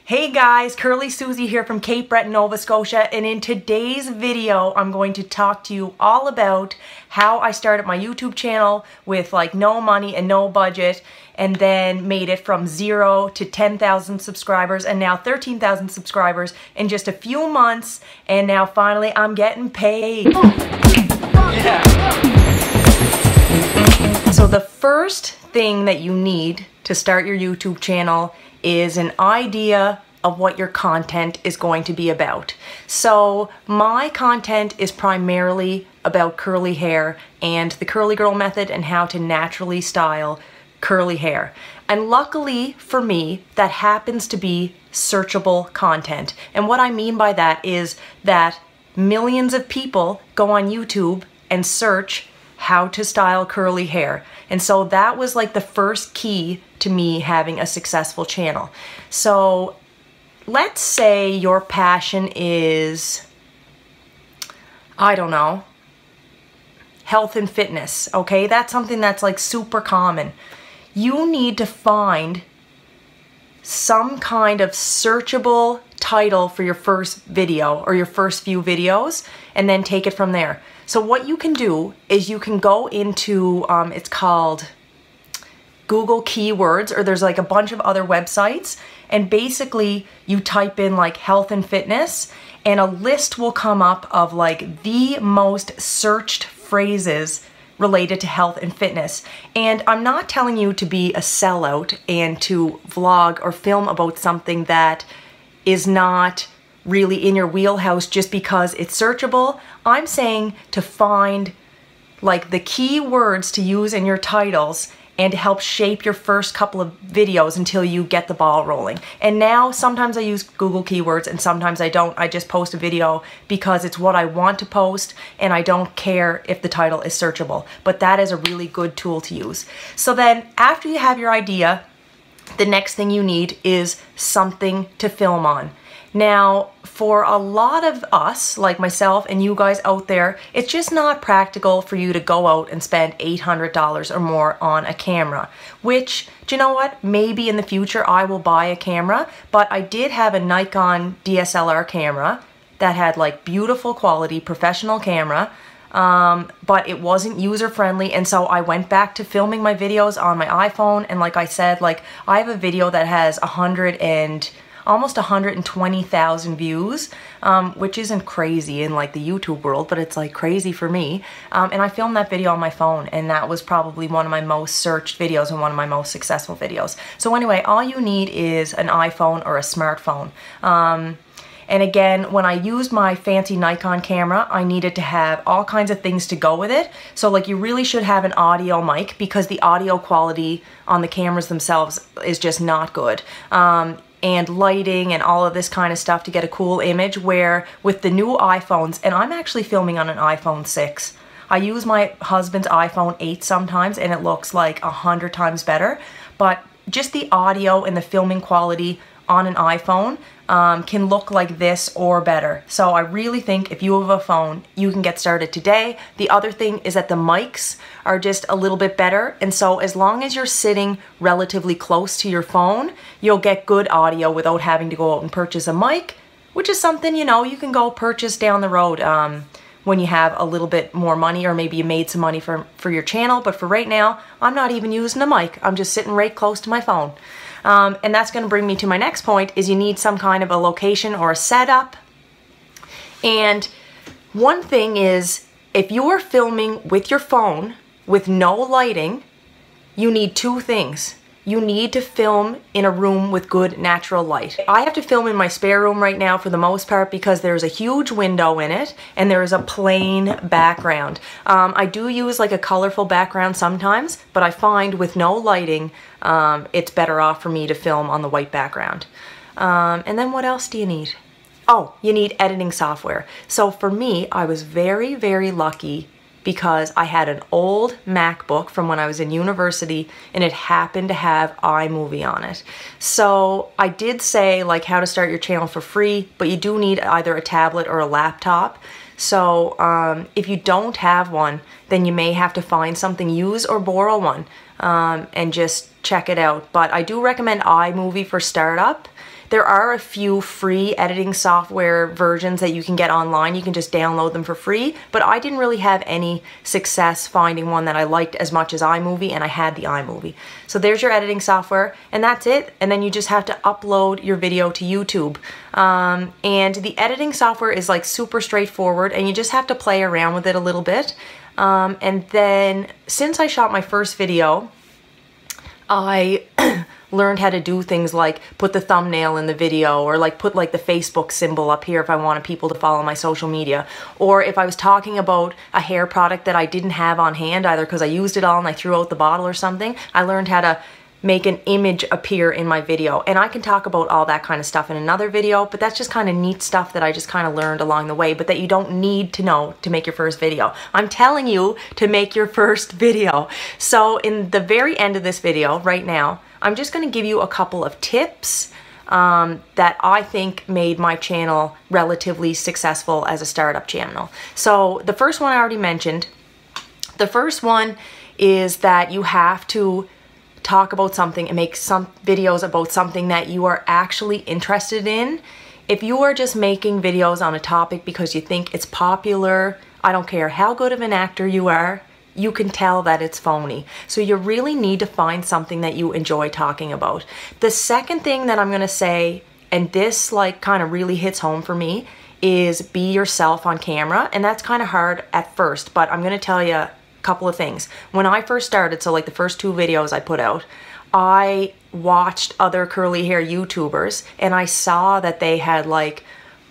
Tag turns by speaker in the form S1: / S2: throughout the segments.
S1: Hey guys, Curly Susie here from Cape Breton, Nova Scotia, and in today's video I'm going to talk to you all about how I started my YouTube channel with like no money and no budget, and then made it from 0 to 10,000 subscribers and now 13,000 subscribers in just a few months, and now finally I'm getting paid. Yeah. So the first thing that you need to start your YouTube channel is an idea of what your content is going to be about. So my content is primarily about curly hair and the curly girl method and how to naturally style curly hair. And luckily for me, that happens to be searchable content. And what I mean by that is that millions of people go on YouTube and search how to style curly hair. And so that was like the first key to me having a successful channel. So let's say your passion is, I don't know, health and fitness, okay? That's something that's like super common. You need to find some kind of searchable title for your first video or your first few videos and then take it from there. So what you can do is you can go into, it's called Google Keywords, or there's like a bunch of other websites, and basically you type in like health and fitness and a list will come up of like the most searched phrases related to health and fitness. And I'm not telling you to be a sellout and to vlog or film about something that is not really in your wheelhouse just because it's searchable. I'm saying to find like the key words to use in your titles and to help shape your first couple of videos until you get the ball rolling. And now sometimes I use Google Keywords and sometimes I don't. I just post a video because it's what I want to post and I don't care if the title is searchable. But that is a really good tool to use. So then after you have your idea, the next thing you need is something to film on. Now, for a lot of us, like myself and you guys out there, it's just not practical for you to go out and spend $800 or more on a camera, which, do you know what? Maybe in the future I will buy a camera, but I did have a Nikon DSLR camera that had like beautiful quality, professional camera, but it wasn't user-friendly, and so I went back to filming my videos on my iPhone. And like I said, like I have a video that has almost 120,000 views, which isn't crazy in like the YouTube world, but it's like crazy for me. And I filmed that video on my phone, and that was probably one of my most searched videos and one of my most successful videos. So anyway, all you need is an iPhone or a smartphone. And again, when I used my fancy Nikon camera, I needed to have all kinds of things to go with it. So like you really should have an audio mic because the audio quality on the cameras themselves is just not good. And lighting and all of this kind of stuff to get a cool image, where with the new iPhones, and I'm actually filming on an iPhone 6. I use my husband's iPhone 8 sometimes and it looks like 100 times better, but just the audio and the filming quality on an iPhone can look like this or better. So I really think if you have a phone, you can get started today. The other thing is that the mics are just a little bit better, and so as long as you're sitting relatively close to your phone, you'll get good audio without having to go out and purchase a mic, which is something, you know, you can go purchase down the road when you have a little bit more money, or maybe you made some money for your channel. But for right now, I'm not even using a mic. I'm just sitting right close to my phone. And that's going to bring me to my next point, is you need some kind of a location or a setup. And one thing is, if you are filming with your phone with no lighting, you need two things. You need to film in a room with good natural light. I have to film in my spare room right now for the most part because there's a huge window in it and there is a plain background. I do use like a colorful background sometimes, but I find with no lighting, it's better off for me to film on the white background. And then what else do you need? Oh, you need editing software. So for me, I was very, very lucky because I had an old MacBook from when I was in university and it happened to have iMovie on it. So I did say like how to start your channel for free, but you do need either a tablet or a laptop. So if you don't have one, then you may have to find something, use or borrow one, and just check it out. But I do recommend iMovie for startup. There are a few free editing software versions that you can get online. You can just download them for free, but I didn't really have any success finding one that I liked as much as iMovie, and I had the iMovie. So there's your editing software, and that's it. And then you just have to upload your video to YouTube. And the editing software is like super straightforward, and you just have to play around with it a little bit. And then since I shot my first video, I learned how to do things like put the thumbnail in the video, or like put like the Facebook symbol up here if I wanted people to follow my social media. Or if I was talking about a hair product that I didn't have on hand, either because I used it all and I threw out the bottle or something, I learned how to make an image appear in my video. And I can talk about all that kind of stuff in another video, but that's just kind of neat stuff that I just kind of learned along the way, but that you don't need to know to make your first video. I'm telling you to make your first video. So in the very end of this video right now, I'm just going to give you a couple of tips that I think made my channel relatively successful as a startup channel. So the first one I already mentioned. The first one is that you have to talk about something and make some videos about something that you are actually interested in. If you are just making videos on a topic because you think it's popular, I don't care how good of an actor you are, you can tell that it's phony. So you really need to find something that you enjoy talking about. The second thing that I'm gonna say, and this like kind of really hits home for me, is be yourself on camera. And that's kind of hard at first, but I'm gonna tell you couple of things. When I first started, so like the first 2 videos I put out, I watched other curly hair YouTubers and I saw that they had like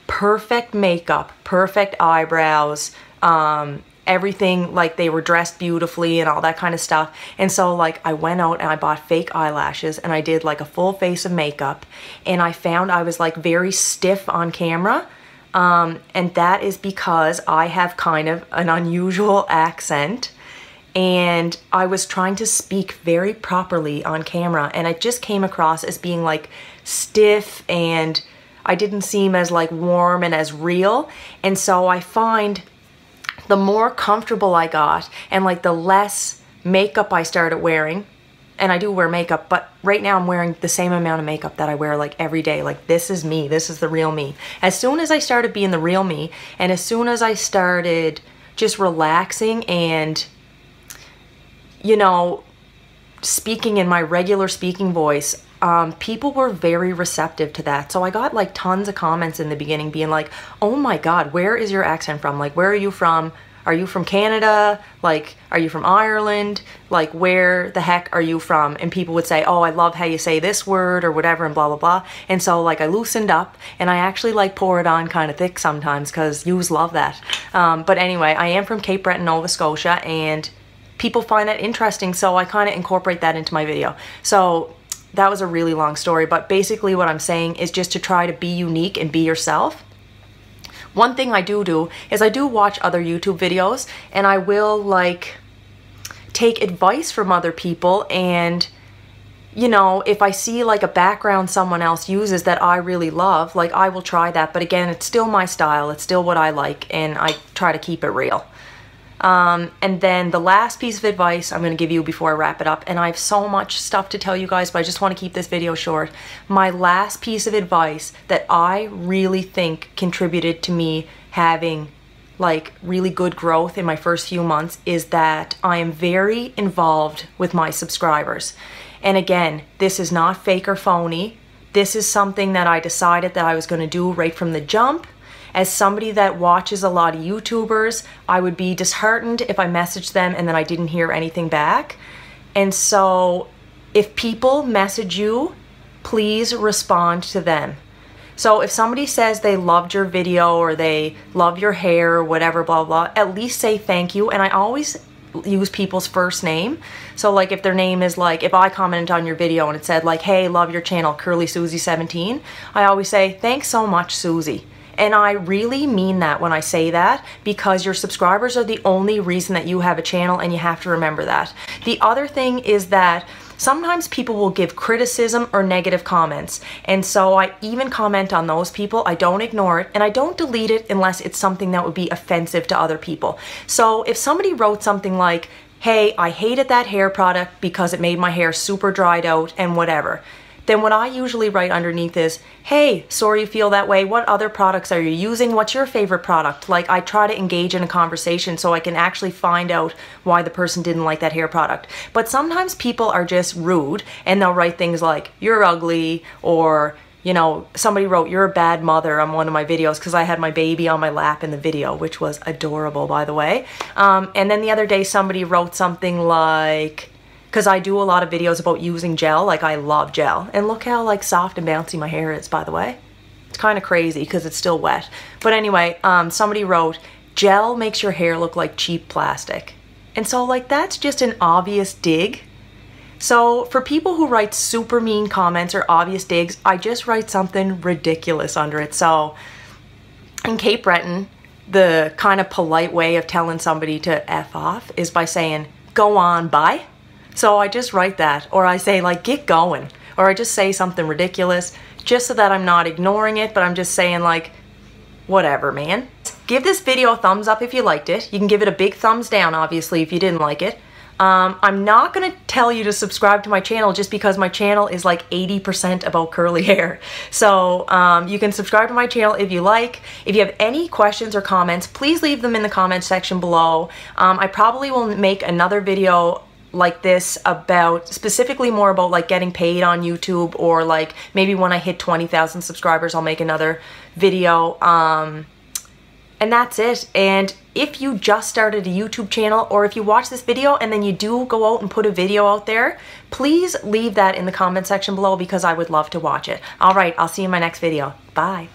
S1: perfect makeup, perfect eyebrows, everything, like they were dressed beautifully and all that kind of stuff. And so like I went out and I bought fake eyelashes and I did like a full face of makeup, and I found I was like very stiff on camera. And that is because I have kind of an unusual accent. And I was trying to speak very properly on camera, and it just came across as being like stiff, and I didn't seem as like warm and as real. And so I find the more comfortable I got and like the less makeup I started wearing, and I do wear makeup, but right now I'm wearing the same amount of makeup that I wear like every day. Like this is me, this is the real me. As soon as I started being the real me, and as soon as I started just relaxing and, you know, speaking in my regular speaking voice, people were very receptive to that. So I got like tons of comments in the beginning being like, oh my God, where is your accent from? Like, where are you from? Are you from Canada? Like, are you from Ireland? Like, where the heck are you from? And people would say, oh, I love how you say this word or whatever and blah, blah, blah. And so like I loosened up, and I actually like pour it on kind of thick sometimes because yous love that. But anyway, I am from Cape Breton, Nova Scotia, and people find that interesting, so I kind of incorporate that into my video. So that was a really long story, but basically what I'm saying is just to try to be unique and be yourself. One thing I do is I do watch other YouTube videos, and I will like take advice from other people, and you know, if I see like a background someone else uses that I really love, like I will try that. But again, it's still my style, it's still what I like, and I try to keep it real. And then the last piece of advice I'm going to give you before I wrap it up, and I have so much stuff to tell you guys, but I just want to keep this video short. My last piece of advice that I really think contributed to me having like really good growth in my first few months is that I am very involved with my subscribers. And again, this is not fake or phony. This is something that I decided that I was going to do right from the jump. As somebody that watches a lot of YouTubers, I would be disheartened if I messaged them and then I didn't hear anything back. And so if people message you, please respond to them. So if somebody says they loved your video or they love your hair or whatever, blah, blah, at least say thank you. And I always use people's first name. So like if their name is like, if I commented on your video and it said like, hey, love your channel, Curly Susie 17, I always say, thanks so much, Susie. And I really mean that when I say that, because your subscribers are the only reason that you have a channel, and you have to remember that. The other thing is that sometimes people will give criticism or negative comments, and so I even comment on those people. I don't ignore it, and I don't delete it unless it's something that would be offensive to other people. So if somebody wrote something like, hey, I hated that hair product because it made my hair super dried out and whatever, then what I usually write underneath is, hey, sorry you feel that way. What other products are you using? What's your favorite product? Like, I try to engage in a conversation so I can actually find out why the person didn't like that hair product. But sometimes people are just rude and they'll write things like, you're ugly, or, you know, somebody wrote, you're a bad mother on one of my videos because I had my baby on my lap in the video, which was adorable, by the way. And then the other day somebody wrote something like, because I do a lot of videos about using gel, like I love gel. And look how like soft and bouncy my hair is, by the way. It's kind of crazy because it's still wet. But anyway, somebody wrote, gel makes your hair look like cheap plastic. And so like that's just an obvious dig. So for people who write super mean comments or obvious digs, I just write something ridiculous under it. So in Cape Breton, the kind of polite way of telling somebody to F off is by saying, go on, bye. So I just write that, or I say like, get going, or I just say something ridiculous just so that I'm not ignoring it, but I'm just saying like, whatever, man. Give this video a thumbs up if you liked it. You can give it a big thumbs down, obviously, if you didn't like it. I'm not gonna tell you to subscribe to my channel just because my channel is like 80% about curly hair. So you can subscribe to my channel if you like. If you have any questions or comments, please leave them in the comments section below. I probably will make another video like this about specifically more about like getting paid on YouTube, or like maybe when I hit 20,000 subscribers I'll make another video, and that's it. And if you just started a YouTube channel, or if you watch this video and then you do go out and put a video out there, please leave that in the comment section below because I would love to watch it. All right, I'll see you in my next video. Bye.